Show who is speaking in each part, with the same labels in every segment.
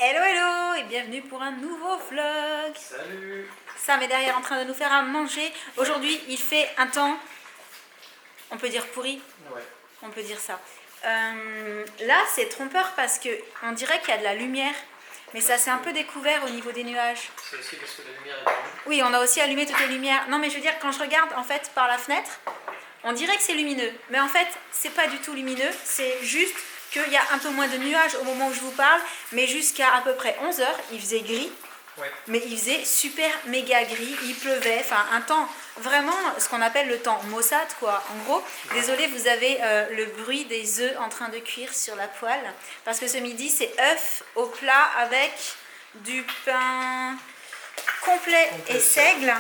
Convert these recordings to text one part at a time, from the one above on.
Speaker 1: Hello hello et bienvenue pour un nouveau vlog.
Speaker 2: Salut.
Speaker 1: Sam est derrière en train de nous faire à manger. Aujourd'hui il fait un temps, on peut dire pourri.
Speaker 2: Ouais.
Speaker 1: On peut dire ça. Là c'est trompeur parce que on dirait qu'il y a de la lumière. Mais ça s'est un peu découvert au niveau des nuages.
Speaker 2: C'est aussi parce que la lumière est allumée.
Speaker 1: Oui, on a aussi allumé toutes les lumières. Non mais je veux dire, quand je regarde en fait par la fenêtre, on dirait que c'est lumineux. Mais en fait c'est pas du tout lumineux, c'est juste qu'il y a un peu moins de nuages au moment où je vous parle, mais jusqu'à à peu près 11h, il faisait gris,
Speaker 2: Ouais.
Speaker 1: mais il faisait super méga gris, il pleuvait, enfin un temps vraiment ce qu'on appelle le temps maussade quoi. En gros, désolé, vous avez le bruit des œufs en train de cuire sur la poêle, parce que ce midi c'est œufs au plat avec du pain complet et seigle.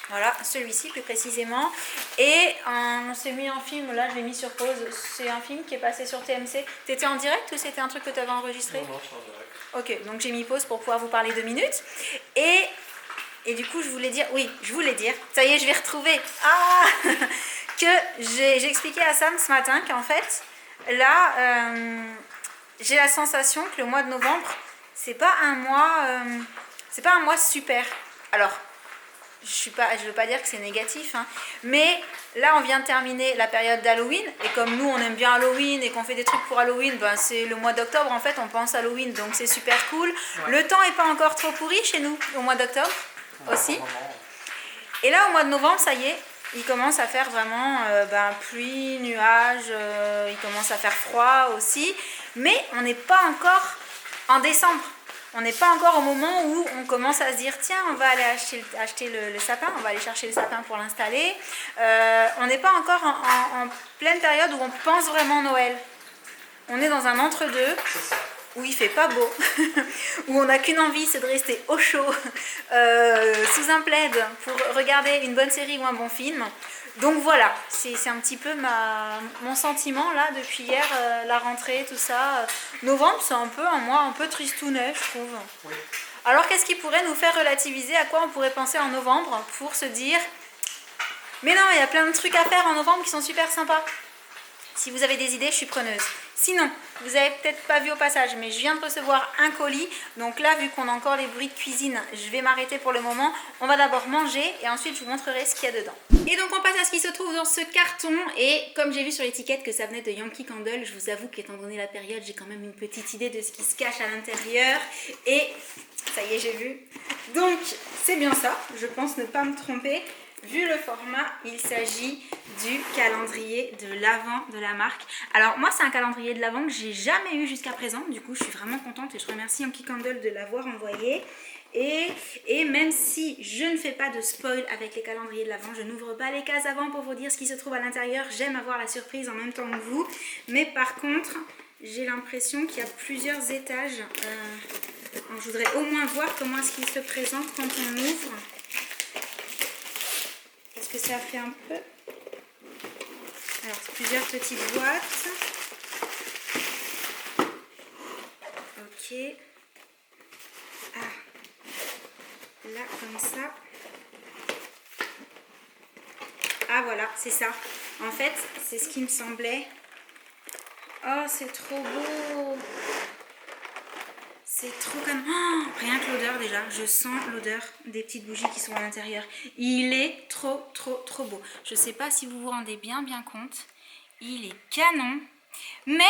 Speaker 1: Voilà, celui-ci plus précisément. Et on s'est mis en film, là je l'ai mis sur pause, c'est un film qui est passé sur TMC. T'étais en direct ou c'était un truc que tu avais enregistré?
Speaker 2: Non, je suis en direct.
Speaker 1: Ok, donc j'ai mis pause pour pouvoir vous parler 2 minutes. Et du coup je voulais dire, ça y est je vais retrouver, que j'ai expliqué à Sam ce matin qu'en fait, là, j'ai la sensation que le mois de novembre, c'est pas un mois super. Alors, je veux pas dire que c'est négatif, hein, mais là on vient de terminer la période d'Halloween et comme nous on aime bien Halloween et qu'on fait des trucs pour Halloween, ben c'est le mois d'octobre en fait, on pense Halloween, donc c'est super cool. Ouais. Le temps est pas encore trop pourri chez nous au mois d'octobre aussi. Et là au mois de novembre, ça y est, il commence à faire vraiment pluie, nuages, il commence à faire froid aussi, mais on n'est pas encore en décembre. On n'est pas encore au moment où on commence à se dire tiens, on va aller acheter le sapin, on va aller chercher le sapin pour l'installer. On n'est pas encore en pleine période où on pense vraiment Noël. On est dans un entre-deux où il fait pas beau, où on n'a qu'une envie, c'est de rester au chaud, sous un plaid pour regarder une bonne série ou un bon film. Donc voilà, c'est un petit peu mon sentiment là depuis hier, la rentrée, tout ça. Novembre, c'est un peu un mois un peu tristounet, je trouve. Oui. Alors qu'est-ce qui pourrait nous faire relativiser? À quoi on pourrait penser en novembre pour se dire mais non, il y a plein de trucs à faire en novembre qui sont super sympas. Si vous avez des idées, je suis preneuse. Sinon, vous avez peut-être pas vu au passage, mais je viens de recevoir un colis. Donc là, vu qu'on a encore les bruits de cuisine, je vais m'arrêter pour le moment. On va d'abord manger et ensuite je vous montrerai ce qu'il y a dedans. Et donc on passe à ce qui se trouve dans ce carton. Et comme j'ai vu sur l'étiquette que ça venait de Yankee Candle, je vous avoue qu'étant donné la période, j'ai quand même une petite idée de ce qui se cache à l'intérieur. Et ça y est, j'ai vu. Donc c'est bien ça, je pense ne pas me tromper. Vu le format, il s'agit du calendrier de l'Avent de la marque. Alors moi c'est un calendrier de l'Avent que j'ai jamais eu jusqu'à présent. Du coup je suis vraiment contente et je remercie Yankee Candle de l'avoir envoyé. Et même si je ne fais pas de spoil avec les calendriers de l'Avent, je n'ouvre pas les cases avant pour vous dire ce qui se trouve à l'intérieur. J'aime avoir la surprise en même temps que vous. Mais par contre, j'ai l'impression qu'il y a plusieurs étages. Je voudrais au moins voir comment est-ce qu'il se présente quand on ouvre. Est-ce que ça fait un peu... Alors, plusieurs petites boîtes. Ok. Là, comme ça. Ah, voilà, c'est ça. En fait, c'est ce qui me semblait. Oh, c'est trop beau. C'est trop comme... Oh, rien que l'odeur déjà, je sens l'odeur des petites bougies qui sont à l'intérieur. Il est trop beau. Je sais pas si vous vous rendez bien compte. Il est canon. Mais,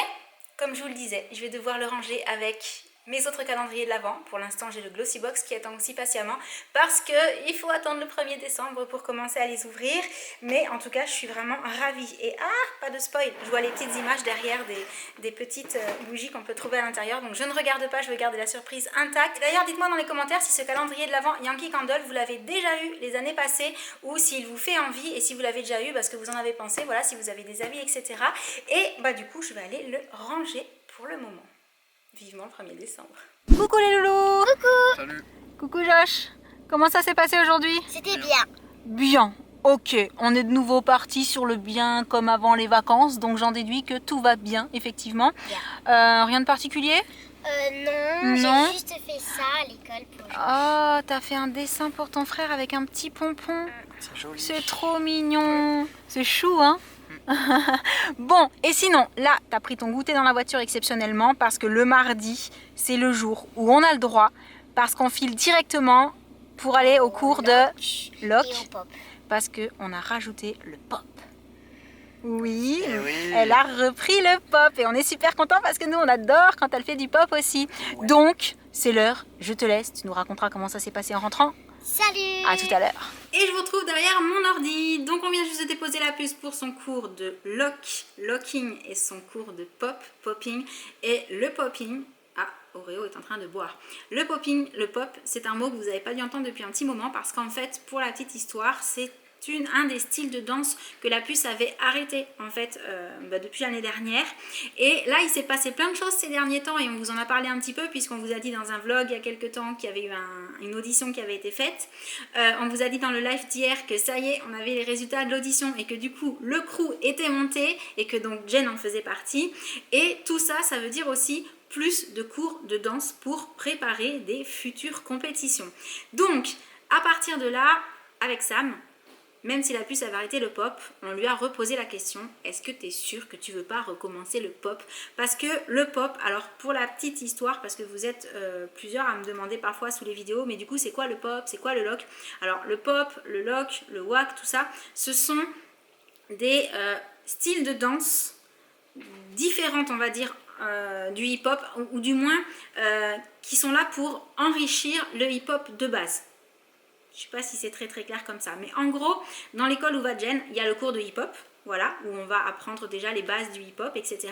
Speaker 1: comme je vous le disais, je vais devoir le ranger avec mes autres calendriers de l'Avent. Pour l'instant, j'ai le Glossy Box qui attend aussi patiemment parce qu'il faut attendre le 1er décembre pour commencer à les ouvrir. Mais en tout cas, je suis vraiment ravie. Et pas de spoil, je vois les petites images derrière des petites bougies qu'on peut trouver à l'intérieur. Donc je ne regarde pas, je veux garder la surprise intacte. D'ailleurs, dites-moi dans les commentaires si ce calendrier de l'Avent Yankee Candle, vous l'avez déjà eu les années passées ou s'il vous fait envie et si vous l'avez déjà eu parce que vous en avez pensé, voilà, si vous avez des avis, etc. Et du coup, je vais aller le ranger pour le moment. Vivement le 1er décembre. Coucou les loulous.
Speaker 3: Coucou.
Speaker 2: Salut.
Speaker 1: Coucou Josh. Comment ça s'est passé aujourd'hui?
Speaker 3: C'était bien.
Speaker 1: Bien. Ok, on est de nouveau parti sur le bien comme avant les vacances, donc j'en déduis que tout va bien, effectivement. Bien. Rien de particulier?
Speaker 3: Non, j'ai juste fait ça à l'école pour jouer.
Speaker 1: Oh, t'as fait un dessin pour ton frère avec un petit pompon.
Speaker 2: C'est joli.
Speaker 1: C'est trop mignon. C'est chou, hein? Bon, et sinon, là, tu as pris ton goûter dans la voiture exceptionnellement parce que le mardi, c'est le jour où on a le droit, parce qu'on file directement pour aller au cours de Loc,
Speaker 3: Et au pop.
Speaker 1: parce qu'on a rajouté le pop. Oui,
Speaker 2: Eh oui.
Speaker 1: elle a repris le pop et on est super content parce que nous, on adore quand elle fait du pop aussi.
Speaker 2: Ouais.
Speaker 1: Donc, c'est l'heure, je te laisse, tu nous raconteras comment ça s'est passé en rentrant.
Speaker 3: Salut!
Speaker 1: À tout à l'heure. Et je vous retrouve derrière mon ordi. Donc on vient juste de déposer la puce pour son cours de locking et son cours de popping. Et le popping, Oreo est en train de boire. Le popping, le pop, c'est un mot que vous n'avez pas dû entendre depuis un petit moment parce qu'en fait, pour la petite histoire, c'est un des styles de danse que la puce avait arrêté en fait depuis l'année dernière. Et là il s'est passé plein de choses ces derniers temps et on vous en a parlé un petit peu puisqu'on vous a dit dans un vlog il y a quelques temps qu'il y avait eu une audition qui avait été faite. On vous a dit dans le live d'hier que ça y est, on avait les résultats de l'audition et que du coup le crew était monté et que donc Jen en faisait partie. Et tout ça, ça veut dire aussi plus de cours de danse pour préparer des futures compétitions. Donc à partir de là, avec Sam, même si la puce avait arrêté le pop, on lui a reposé la question, est-ce que tu es sûr que tu veux pas recommencer le pop? Parce que le pop, alors pour la petite histoire, parce que vous êtes plusieurs à me demander parfois sous les vidéos, mais du coup c'est quoi le pop, c'est quoi le lock? Alors le pop, le lock, le wack, tout ça, ce sont des styles de danse différentes, on va dire, du hip-hop, ou du moins qui sont là pour enrichir le hip-hop de base. Je ne sais pas si c'est très clair comme ça, mais en gros, dans l'école où va Jen, il y a le cours de hip-hop, voilà, où on va apprendre déjà les bases du hip-hop, etc.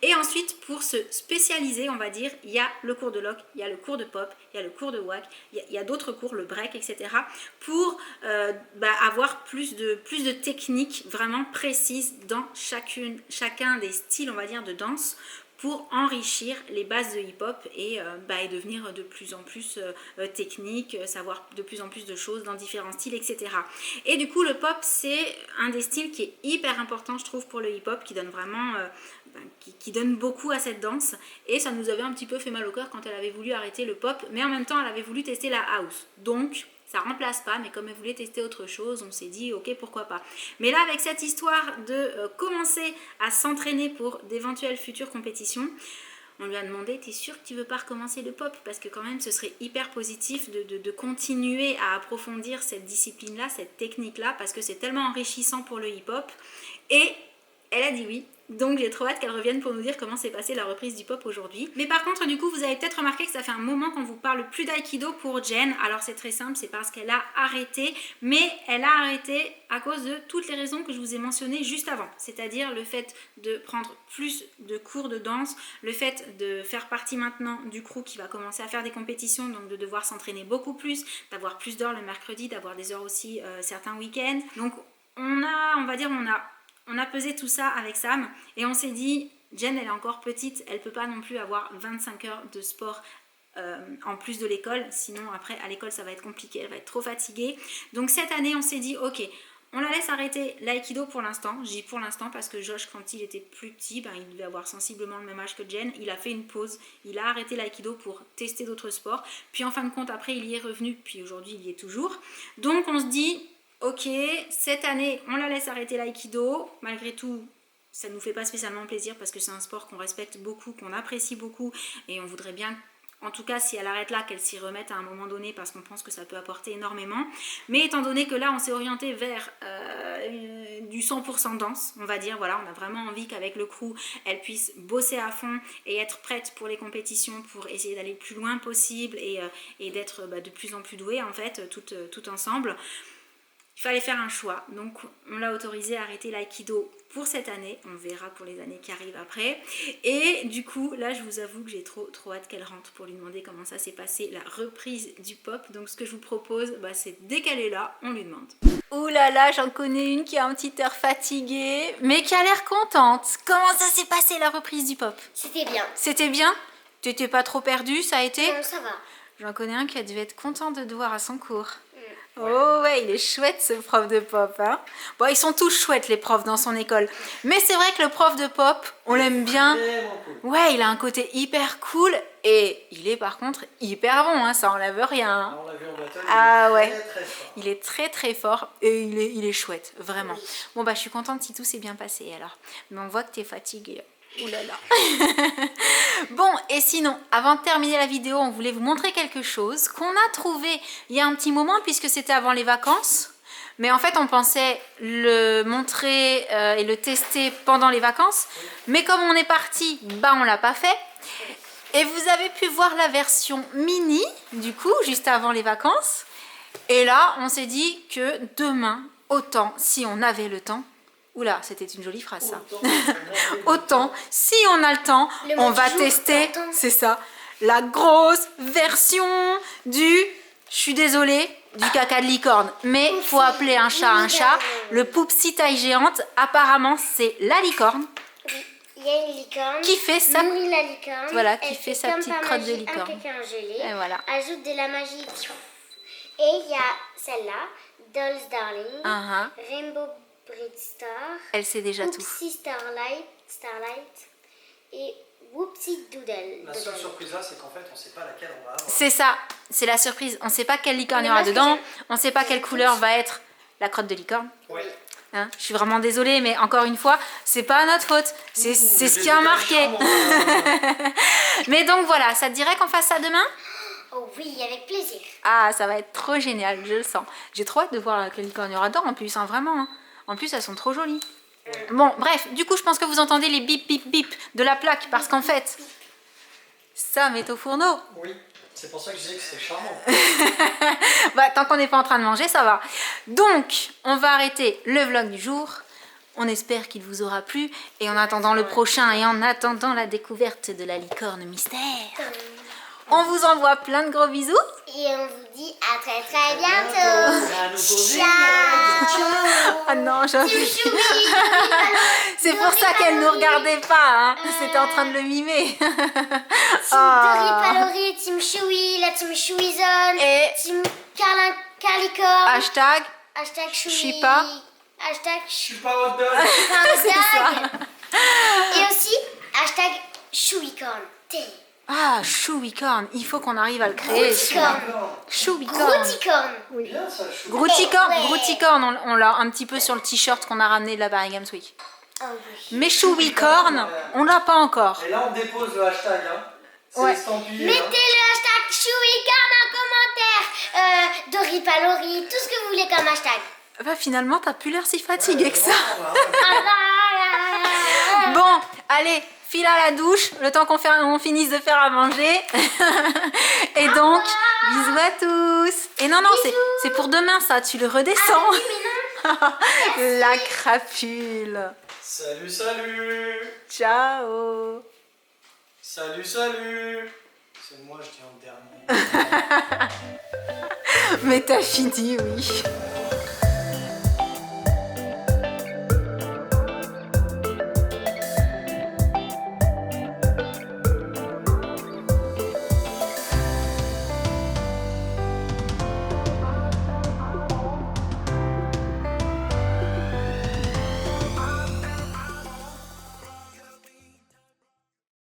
Speaker 1: Et ensuite, pour se spécialiser, on va dire, il y a le cours de lock, il y a le cours de pop, il y a le cours de wack, il y a d'autres cours, le break, etc. pour avoir plus de techniques vraiment précises dans chacun des styles, on va dire, de danse, pour enrichir les bases de hip-hop et devenir de plus en plus technique, savoir de plus en plus de choses dans différents styles, etc. Et du coup, le pop, c'est un des styles qui est hyper important, je trouve, pour le hip-hop, qui donne vraiment, qui donne beaucoup à cette danse. Et ça nous avait un petit peu fait mal au cœur quand elle avait voulu arrêter le pop, mais en même temps, elle avait voulu tester la house. Donc, ça remplace pas, mais comme elle voulait tester autre chose, on s'est dit ok, pourquoi pas. Mais là, avec cette histoire de commencer à s'entraîner pour d'éventuelles futures compétitions, on lui a demandé, t'es sûr que tu veux pas recommencer le pop? Parce que quand même, ce serait hyper positif de continuer à approfondir cette discipline-là, cette technique-là, parce que c'est tellement enrichissant pour le hip-hop. Et elle a dit oui. Donc j'ai trop hâte qu'elle revienne pour nous dire comment s'est passée la reprise du pop aujourd'hui. Mais par contre, du coup, vous avez peut-être remarqué que ça fait un moment qu'on vous parle plus d'aïkido pour Jen. Alors c'est très simple, c'est parce qu'elle a arrêté. Mais elle a arrêté à cause de toutes les raisons que je vous ai mentionnées juste avant. C'est-à-dire le fait de prendre plus de cours de danse, le fait de faire partie maintenant du crew qui va commencer à faire des compétitions, donc de devoir s'entraîner beaucoup plus, d'avoir plus d'heures le mercredi, d'avoir des heures aussi certains week-ends. Donc on a pesé tout ça avec Sam et on s'est dit, Jen elle est encore petite, elle peut pas non plus avoir 25 heures de sport en plus de l'école, sinon après à l'école ça va être compliqué, elle va être trop fatiguée. Donc cette année on s'est dit ok, on la laisse arrêter l'aïkido pour l'instant. Je dis pour l'instant parce que Josh, quand il était plus petit, il devait avoir sensiblement le même âge que Jen, il a fait une pause, il a arrêté l'aïkido pour tester d'autres sports, puis en fin de compte après il y est revenu, puis aujourd'hui il y est toujours. Donc on se dit ok, cette année, on la laisse arrêter l'aïkido. Malgré tout, ça ne nous fait pas spécialement plaisir parce que c'est un sport qu'on respecte beaucoup, qu'on apprécie beaucoup. Et on voudrait bien, en tout cas, si elle arrête là, qu'elle s'y remette à un moment donné parce qu'on pense que ça peut apporter énormément. Mais étant donné que là, on s'est orienté vers du 100% danse, on va dire. Voilà, on a vraiment envie qu'avec le crew, elle puisse bosser à fond et être prête pour les compétitions, pour essayer d'aller le plus loin possible et d'être de plus en plus douée, en fait, tout ensemble. Il fallait faire un choix, donc on l'a autorisé à arrêter l'aïkido pour cette année, on verra pour les années qui arrivent après. Et du coup, là je vous avoue que j'ai trop hâte qu'elle rentre pour lui demander comment ça s'est passé, la reprise du pop. Donc ce que je vous propose, c'est dès qu'elle est là, on lui demande. Ouh là là, j'en connais une qui a un petit air fatigué, mais qui a l'air contente. Comment ça s'est passé la reprise du pop?
Speaker 3: C'était bien.
Speaker 1: C'était bien? T'étais pas trop perdue, ça a été?
Speaker 3: Non, ça va.
Speaker 1: J'en connais un qui devait être content de te voir à son cours. Oh ouais, il est chouette ce prof de pop. Hein. Bon, ils sont tous chouettes les profs dans son école. Mais c'est vrai que le prof de pop, on l'aime bien.
Speaker 2: Vraiment cool.
Speaker 1: Ouais, il a un côté hyper cool et il est par contre hyper bon, hein, ça enlève rien. Hein.
Speaker 2: Là, on l'a vu en battle,
Speaker 1: Ah
Speaker 2: il est
Speaker 1: ouais.
Speaker 2: très fort.
Speaker 1: Il est très très fort et il est chouette, vraiment. Bon bah je suis contente si tout s'est bien passé alors. Mais on voit que tu es fatiguée. Ouh là là. Bon, et sinon, avant de terminer la vidéo, on voulait vous montrer quelque chose qu'on a trouvé il y a un petit moment puisque c'était avant les vacances. Mais en fait, on pensait le montrer et le tester pendant les vacances. Mais comme on est parti, bah on l'a pas fait. Et vous avez pu voir la version mini, du coup, juste avant les vacances. Et là, on s'est dit que demain, autant, si on avait le temps, oula, c'était une jolie phrase ça, autant, si on a le temps, on va tester, c'est ça, la grosse version du, je suis désolée, du caca de licorne. Mais il faut appeler un chat, le Poupsi taille géante, apparemment c'est la licorne.
Speaker 3: Il y a une licorne
Speaker 1: Qui fait sa...
Speaker 3: nourrit la licorne.
Speaker 1: Voilà, qui
Speaker 3: elle
Speaker 1: fait sa
Speaker 3: comme
Speaker 1: petite
Speaker 3: par
Speaker 1: crotte de
Speaker 3: magie
Speaker 1: licorne.
Speaker 3: Un caca gelé.
Speaker 1: Et voilà.
Speaker 3: Ajoute de la magie. Et il y a celle-là, Dolls Darling, Rainbow Bright Star,
Speaker 1: Elle sait déjà tout.
Speaker 3: Whoopsie Starlight et Whoopsie Doodle.
Speaker 2: La seule surprise là, c'est qu'en fait, on sait pas laquelle on va avoir.
Speaker 1: C'est ça, c'est la surprise. On ne sait pas quelle licorne il y
Speaker 3: Mais
Speaker 1: aura
Speaker 3: moi, ce que
Speaker 1: dedans.
Speaker 3: j'aime-
Speaker 1: On ne sait pas quelle couleur va être la crotte de licorne.
Speaker 2: Oui.
Speaker 1: Hein, je suis vraiment désolée, mais encore une fois, c'est pas notre faute. C'est ce qui a marqué. Mais donc voilà, ça te dirait qu'on fasse ça demain?
Speaker 3: Oh oui, avec plaisir.
Speaker 1: Ah, ça va être trop génial, je le sens. J'ai trop hâte de voir quelle licorne il y aura dedans en plus, hein, vraiment. Hein. En plus, elles sont trop jolies. Bon, bref, du coup, je pense que vous entendez les bip bip bip de la plaque parce qu'en fait, ça met au fourneau.
Speaker 2: Oui, c'est pour ça que je disais que c'est charmant.
Speaker 1: Bah, tant qu'on n'est pas en train de manger, ça va. Donc, on va arrêter le vlog du jour. On espère qu'il vous aura plu. Et en attendant le prochain et en attendant la découverte de la licorne mystère, on vous envoie plein de gros bisous.
Speaker 3: Et on vous dit à très très bientôt.
Speaker 2: À nouveau,
Speaker 3: Ciao.
Speaker 1: Ah non, j'ai...
Speaker 3: Chouchoui.
Speaker 1: C'est pour ça qu'elle ne regardait pas. Hein. C'était en train de le mimer.
Speaker 3: Team Palori, Team Choui, la Team Chouizone,
Speaker 1: Et
Speaker 3: Team Carlicorne,
Speaker 1: hashtag,
Speaker 3: hashtag Choui,
Speaker 1: je suis pas.
Speaker 3: hashtag
Speaker 2: je suis pas hot dog.
Speaker 3: Choui, et aussi hashtag Chouicorne.
Speaker 1: Ah, chouicorne. Il faut qu'on arrive à le créer.
Speaker 3: Grouticorne.
Speaker 1: Chouicorne.
Speaker 3: Grouticorne.
Speaker 2: Bien ça, chou.
Speaker 1: Grouticorne,
Speaker 3: Ouais.
Speaker 1: Grouticorne, on l'a un petit peu sur le t-shirt qu'on a ramené de la Paris Games Week.
Speaker 3: Oh oui.
Speaker 1: Mais chouicorne, on l'a pas encore.
Speaker 2: Et là, on dépose le hashtag. Hein. C'est
Speaker 1: Ouais.
Speaker 2: estampillé.
Speaker 3: Mettez
Speaker 2: hein.
Speaker 3: le hashtag Chouicorne en commentaire. Dori Palori, tout ce que vous voulez comme hashtag.
Speaker 1: Bah finalement, t'as plus l'air si fatigué que ça.
Speaker 3: Ah,
Speaker 1: Bon, allez, file à la douche, le temps on finisse de faire à manger. Et donc, bisous à tous. Et non, c'est pour demain ça, tu le redescends. La crapule.
Speaker 2: Salut, salut.
Speaker 1: Ciao.
Speaker 2: Salut, salut. C'est moi, je dis en dernier.
Speaker 1: Mais t'as fini, oui.